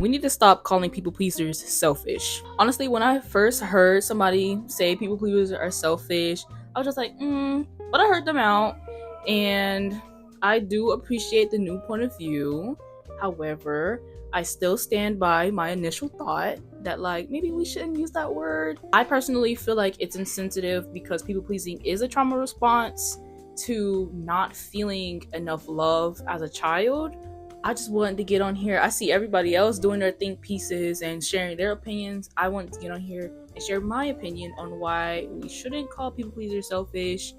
We need to stop calling people pleasers selfish. Honestly, when I first heard somebody say people pleasers are selfish, I was just like, but I heard them out, and I do appreciate the new point of view. However, I still stand by my initial thought that like maybe we shouldn't use that word. I personally feel like it's insensitive because people pleasing is a trauma response to not feeling enough love as a child. I just wanted to get on here. I see everybody else doing their think pieces and sharing their opinions. I wanted to get on here and share my opinion on why we shouldn't call people pleasers selfish,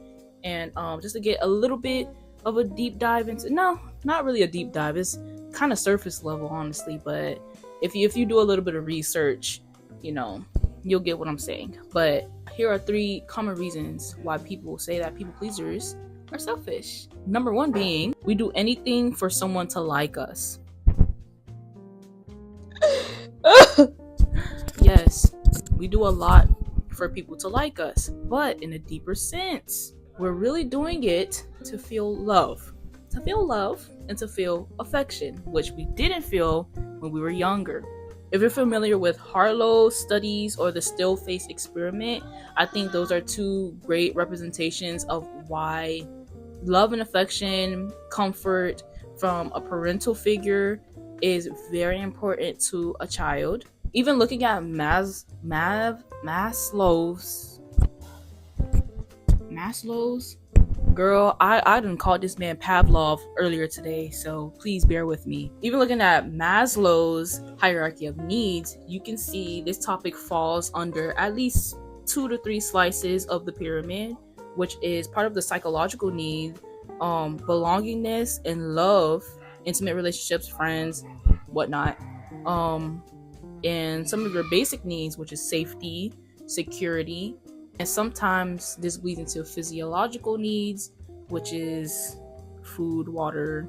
and just to get a little bit of a deep dive into, no, not really a deep dive, it's kind of surface level honestly, but if you do a little bit of research, you'll get what I'm saying. But here are 3 common reasons why people say that people pleasers are selfish. Number 1 being, we do anything for someone to like us. Yes, we do a lot for people to like us, but in a deeper sense, we're really doing it to feel love. To feel love and to feel affection, which we didn't feel when we were younger. If you're familiar with Harlow's studies or the still face experiment, I think those are 2 great representations of why love and affection, comfort from a parental figure is very important to a child. Even looking at Maslow's, girl, I done called this man Pavlov earlier today, so please bear with me. Even looking at Maslow's hierarchy of needs, you can see this topic falls under at least 2 to 3 slices of the pyramid, which is part of the psychological need, belongingness and love, intimate relationships, friends, whatnot, and some of your basic needs, which is safety, security, and sometimes this leads into physiological needs, which is food, water,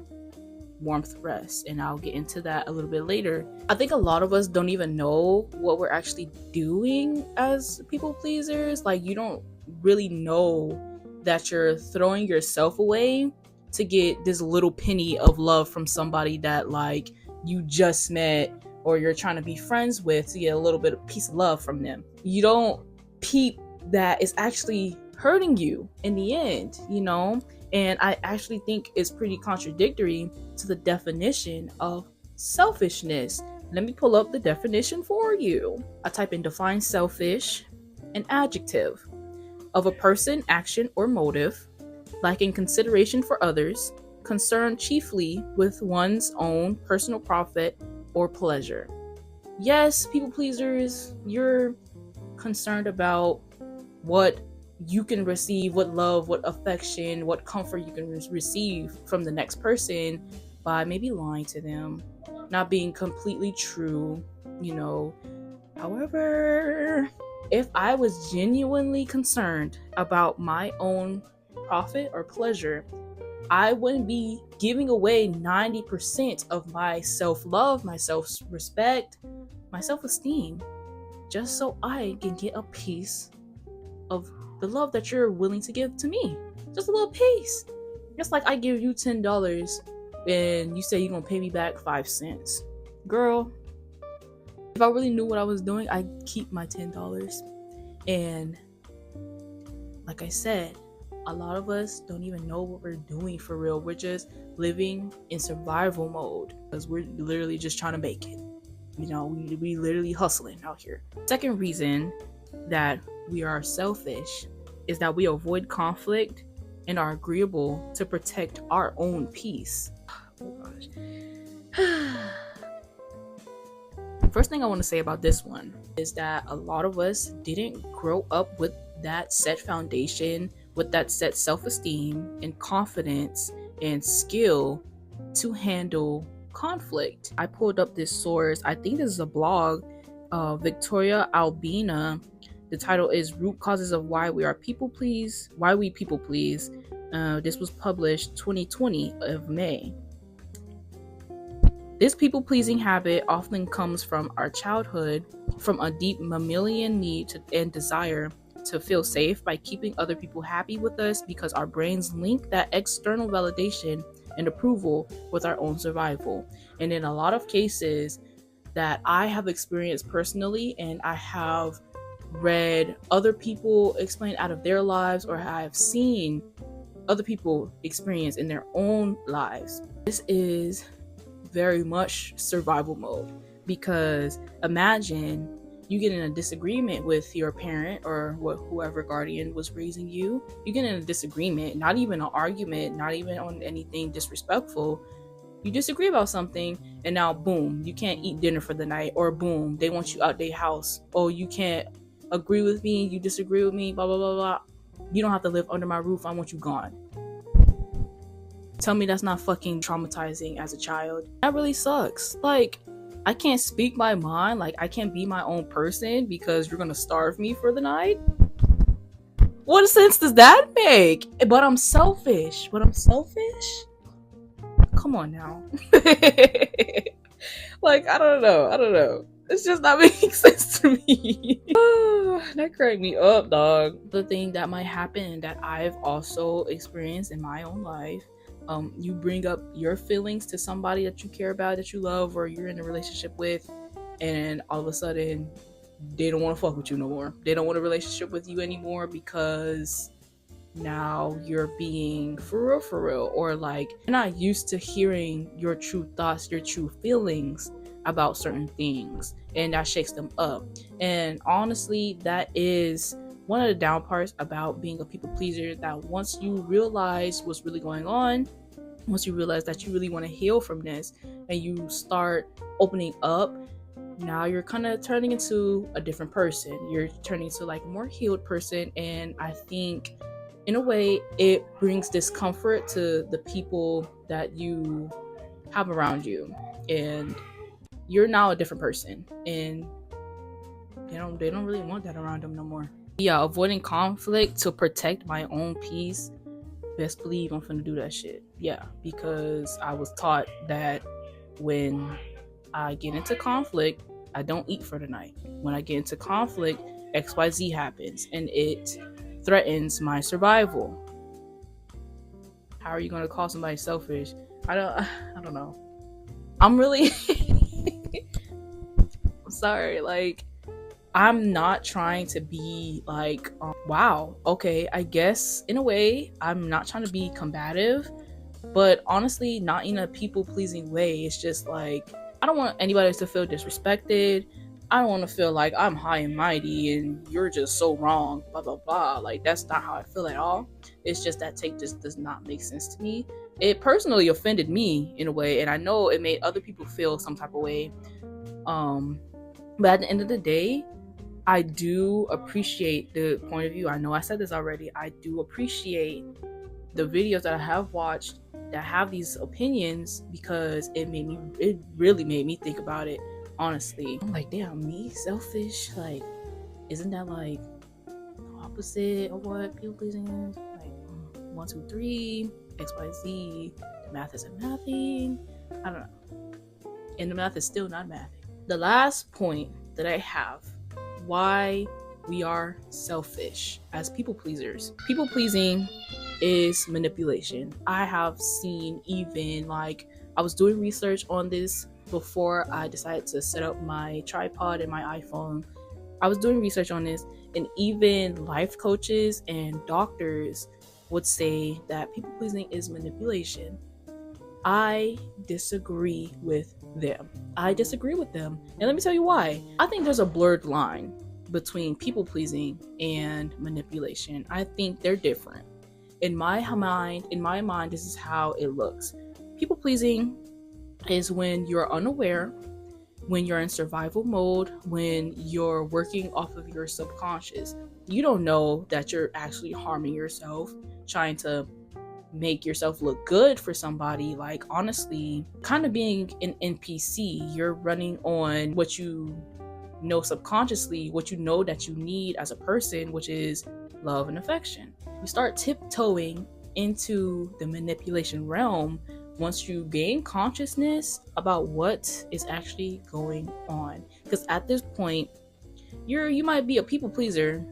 warmth, rest, and I'll get into that a little bit later. I think a lot of us don't even know what we're actually doing as people pleasers. Like, you don't really know that you're throwing yourself away to get this little penny of love from somebody that like you just met or you're trying to be friends with, to get a little bit of piece of love from them. You don't peep that it's actually hurting you in the end, and I actually think it's pretty contradictory to the definition of selfishness. Let me pull up the definition for you. I type in define selfish, an adjective of a person, action, or motive lacking consideration for others, concerned chiefly with one's own personal profit or pleasure. Yes, people pleasers, you're concerned about what you can receive, what love, what affection, what comfort you can receive from the next person by maybe lying to them, not being completely true, However, if I was genuinely concerned about my own profit or pleasure, I wouldn't be giving away 90% of my self-love, my self-respect, my self-esteem, just so I can get a piece of the love that you're willing to give to me. Just a little piece. Just like I give you $10 and you say you're gonna pay me back 5 cents. Girl, if I really knew what I was doing, I'd keep my $10. And like I said, a lot of us don't even know what we're doing for real. We're just living in survival mode because we're literally just trying to make it. We literally hustling out here. Second reason that we are selfish is that we avoid conflict and are agreeable to protect our own peace. Oh gosh. First thing I want to say about this one is that a lot of us didn't grow up with that set foundation, with that set self-esteem and confidence and skill to handle conflict. I pulled up this source. I think this is a blog, Victoria Albina. The title is Root Causes of Why We People Please. This was published 2020 of May. This people-pleasing habit often comes from our childhood, from a deep mammalian need and desire to feel safe by keeping other people happy with us, because our brains link that external validation and approval with our own survival. And in a lot of cases, that I have experienced personally, and I have read other people explain out of their lives, or I have seen other people experience in their own lives. This is very much survival mode, because imagine you get in a disagreement with your parent or whoever guardian was raising you. You get in a disagreement, not even an argument, not even on anything disrespectful. You disagree about something, and now boom, you can't eat dinner for the night, or boom, they want you out their house. Oh, you can't agree with me, you disagree with me, blah blah blah blah. You don't have to live under my roof, I want you gone. Tell me that's not fucking traumatizing as a child. That really sucks. Like, I can't speak my mind, like I can't be my own person because you're gonna starve me for the night. What sense does that make? But I'm selfish. Come on now. Like, I don't know. It's just not making sense to me. That cracked me up, dog. The thing that might happen that I've also experienced in my own life, you bring up your feelings to somebody that you care about, that you love, or you're in a relationship with, and all of a sudden they don't want to fuck with you no more. They don't want a relationship with you anymore because now you're being for real, or like you're not used to hearing your true thoughts, your true feelings about certain things, and that shakes them up. And honestly, that is one of the down parts about being a people pleaser, that once you realize what's really going on, once you realize that you really want to heal from this, and you start opening up, now you're kind of turning into a different person. You're turning into like a more healed person. And I think in a way it brings discomfort to the people that you have around you, and you're now a different person, and they don't really want that around them no more. Yeah, avoiding conflict to protect my own peace. Best believe I'm finna do that shit. Yeah, because I was taught that when I get into conflict, I don't eat for the night. When I get into conflict, XYZ happens, and it threatens my survival. How are you gonna call somebody selfish? I don't know. I'm really I'm sorry, like, I'm not trying to be like, wow, okay, I guess in a way I'm not trying to be combative, but honestly, not in a people-pleasing way. It's just like, I don't want anybody to feel disrespected. I don't want to feel like I'm high and mighty and you're just so wrong, blah blah blah. Like, that's not how I feel at all. It's just that take just does not make sense to me. It personally offended me in a way, and I know it made other people feel some type of way. But at the end of the day, I do appreciate the point of view. I know I said this already. I do appreciate the videos that I have watched that have these opinions, because it really made me think about it, honestly. I'm like, damn, me selfish? Like, isn't that like the opposite of what people pleasing is? Like, 1, 2, 3, XYZ, the math isn't mathing. I don't know. And the math is still not mathing. The last point that I have, why we are selfish as people pleasers. People pleasing is manipulation. I have seen, even like, I was doing research on this before I decided to set up my tripod and my iPhone. I was doing research on this, and even life coaches and doctors would say that people pleasing is manipulation. I disagree with them. And let me tell you why. I think there's a blurred line between people pleasing and manipulation. I think they're different. In my mind, this is how it looks. People pleasing is when you're unaware, when you're in survival mode, when you're working off of your subconscious. You don't know that you're actually harming yourself, trying to make yourself look good for somebody. Like, honestly, kind of being an NPC. You're running on what you know subconsciously, what you know that you need as a person, which is love and affection. You start tiptoeing into the manipulation realm once you gain consciousness about what is actually going on. Because at this point, you might be a people pleaser,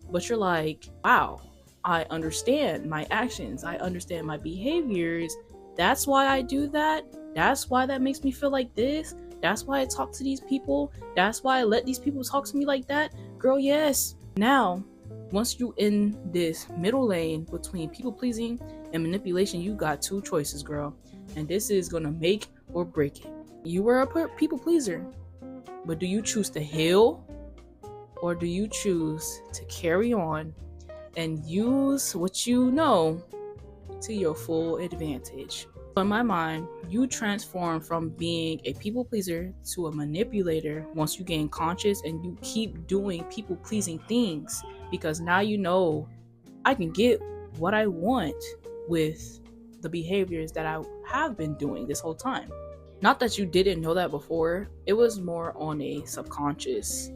but you're like, wow, I understand my actions, I understand my behaviors. That's why I do that. That's why that makes me feel like this. That's why I talk to these people. That's why I let these people talk to me like that. Girl, yes. Now, once you in this middle lane between people pleasing and manipulation, you got two choices, girl. And this is gonna make or break it. You were a people pleaser, but do you choose to heal, or do you choose to carry on and use what you know to your full advantage? In my mind, you transform from being a people pleaser to a manipulator once you gain conscious and you keep doing people pleasing things, because now you know I can get what I want with the behaviors that I have been doing this whole time. Not that you didn't know that before, it was more on a subconscious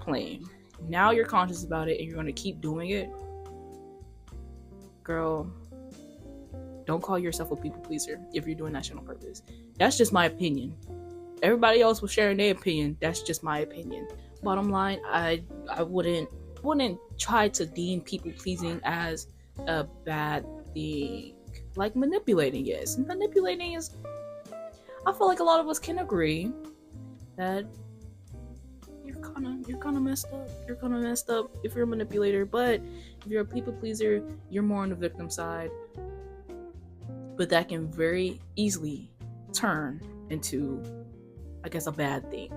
plane. Now you're conscious about it and you're going to keep doing it. Girl, don't call yourself a people pleaser if you're doing that shit on purpose. That's just my opinion. Everybody else was sharing their opinion. That's just my opinion. Bottom line, I wouldn't try to deem people pleasing as a bad thing. Like manipulating is. Manipulating is, I feel like a lot of us can agree that you're kinda messed up. You're kinda messed up if you're a manipulator, but if you're a people pleaser, you're more on the victim side. But that can very easily turn into, I guess, a bad thing.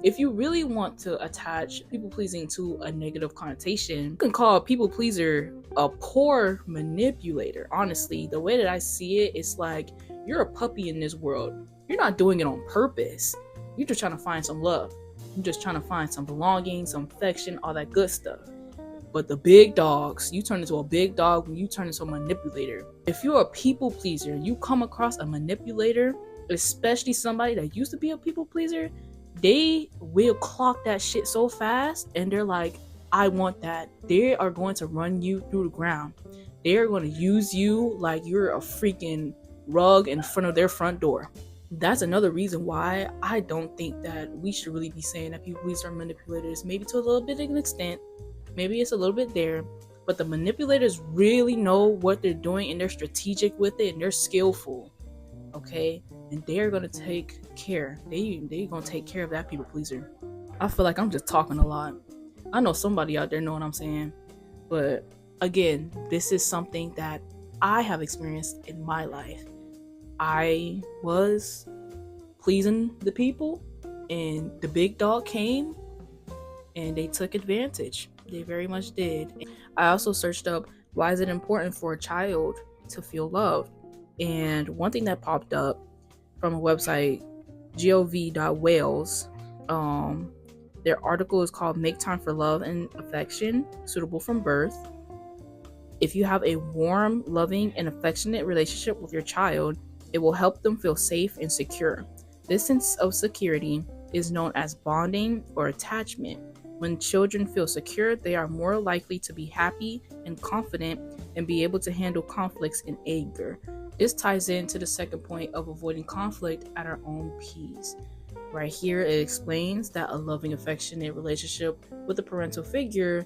If you really want to attach people pleasing to a negative connotation, you can call a people pleaser a poor manipulator. Honestly, the way that I see it, it's like you're a puppy in this world. You're not doing it on purpose. You're just trying to find some love. You're just trying to find some belonging, some affection, all that good stuff. But the big dogs, you turn into a big dog when you turn into a manipulator. If you're a people pleaser, you come across a manipulator, especially somebody that used to be a people pleaser, they will clock that shit so fast and they're like, I want that. They are going to run you through the ground. They're going to use you like you're a freaking rug in front of their front door. That's another reason why I don't think that we should really be saying that people pleasers are manipulators. Maybe to a little bit of an extent. Maybe it's a little bit there, but the manipulators really know what they're doing and they're strategic with it and they're skillful, okay? And they're gonna take care. They're gonna take care of that people pleaser. I feel like I'm just talking a lot. I know somebody out there know what I'm saying, but again, this is something that I have experienced in my life. I was pleasing the people, and the big dog came, and they took advantage. They very much did. I also searched up, why is it important for a child to feel loved? And one thing that popped up from a website, gov.wales, their article is called Make Time for Love and Affection, Suitable from Birth. If you have a warm, loving, and affectionate relationship with your child, it will help them feel safe and secure. This sense of security is known as bonding or attachment. When children feel secure, they are more likely to be happy and confident and be able to handle conflicts and anger. This ties into the second point of avoiding conflict at our own pace. Right here, it explains that a loving, affectionate relationship with a parental figure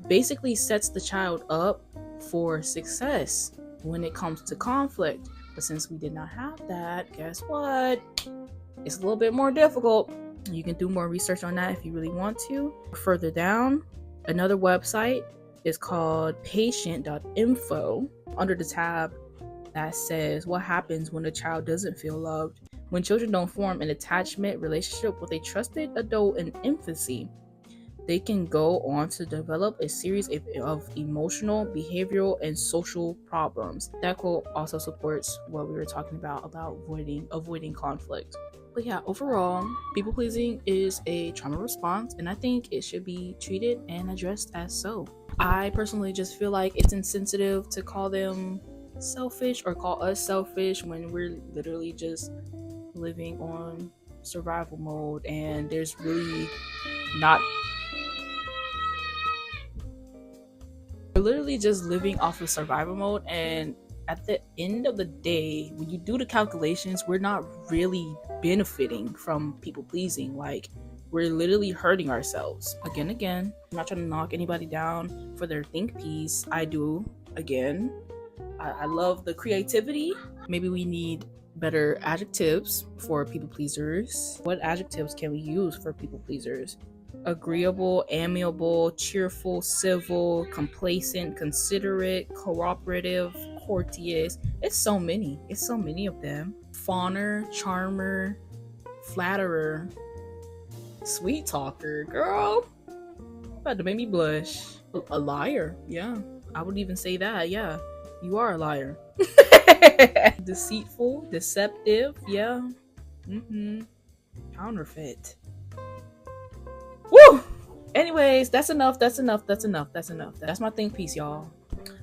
basically sets the child up for success when it comes to conflict. But since we did not have that, guess what? It's a little bit more difficult. You can do more research on that if you really want to. Further down, another website is called patient.info under the tab that says what happens when a child doesn't feel loved. When children don't form an attachment relationship with a trusted adult in infancy, they can go on to develop a series of emotional, behavioral, and social problems. That quote also supports what we were talking about avoiding conflict. But yeah, overall, people pleasing is a trauma response, and I think it should be treated and addressed as so. I personally just feel like it's insensitive to call them selfish or call us selfish when we're literally just living on survival mode, and there's really not. We're literally just living off of survival mode, and at the end of the day, when you do the calculations, we're not really benefiting from people pleasing. Like, we're literally hurting ourselves. Again, I'm not trying to knock anybody down for their think piece. I do. Again, I love the creativity. Maybe we need better adjectives for people pleasers. What adjectives can we use for people pleasers? Agreeable, amiable, cheerful, civil, complacent, considerate, cooperative, courteous. It's so many. It's so many of them. Fawner, charmer, flatterer, sweet talker. Girl, about to make me blush. A liar. Yeah, I would even say that. Yeah, you are a liar. Deceitful, deceptive. Yeah. Counterfeit. Woo! Anyways, that's enough. That's my think piece, y'all.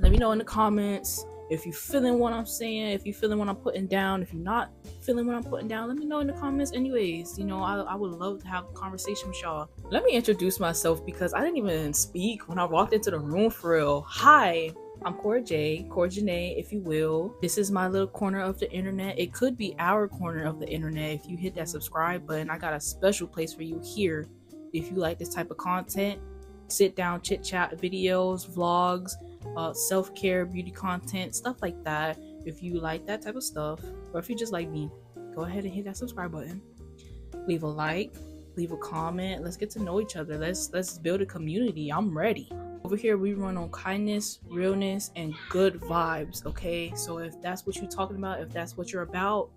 Let me know in the comments if you feeling what I'm saying, if you feeling what I'm putting down. If you're not feeling what I'm putting down, let me know in the comments. Anyways, I would love to have a conversation with y'all. Let me introduce myself because I didn't even speak when I walked into the room for real. Hi, I'm Cora J, if you will. This is my little corner of the internet. It could be our corner of the internet if you hit that subscribe button. I got a special place for you here. If you like this type of content, sit down, chit chat videos, vlogs, self-care, beauty content, stuff like that. If you like that type of stuff, or if you just like me, go ahead and hit that subscribe button. Leave a like, leave a comment. Let's get to know each other. Let's build a community. I'm ready. Over here, we run on kindness, realness, and good vibes. Okay, so if that's what you're talking about, if that's what you're about,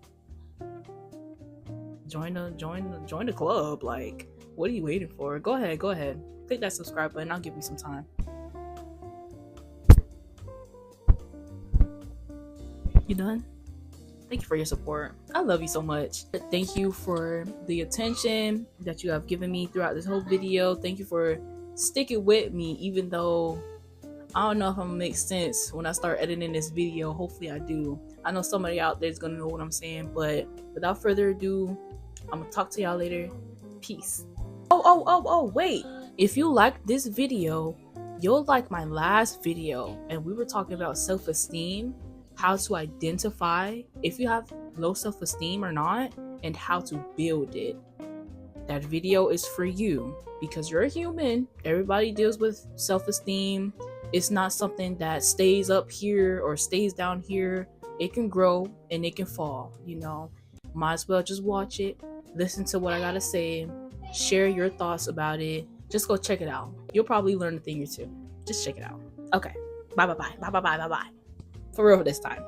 join the club. Like, what are you waiting for? Go ahead, click that subscribe button. I'll give you some time. You done? Thank you for your support. I love you so much. Thank you for the attention that you have given me throughout this whole video. Thank you for sticking with me, even though I don't know if I'm gonna make sense when I start editing this video. Hopefully I do. I know somebody out there is gonna know what I'm saying, but without further ado, I'm gonna talk to y'all later. Peace. Oh, wait. If you like this video, you'll like my last video, and we were talking about self-esteem, how to identify if you have low self-esteem or not, and how to build it. That video is for you because you're a human. Everybody deals with self-esteem. It's not something that stays up here or stays down here. It can grow and it can fall, Might as well just watch it, listen to what I gotta say, share your thoughts about it. Just go check it out. You'll probably learn a thing or two. Just check it out. Okay. Bye. For real this time.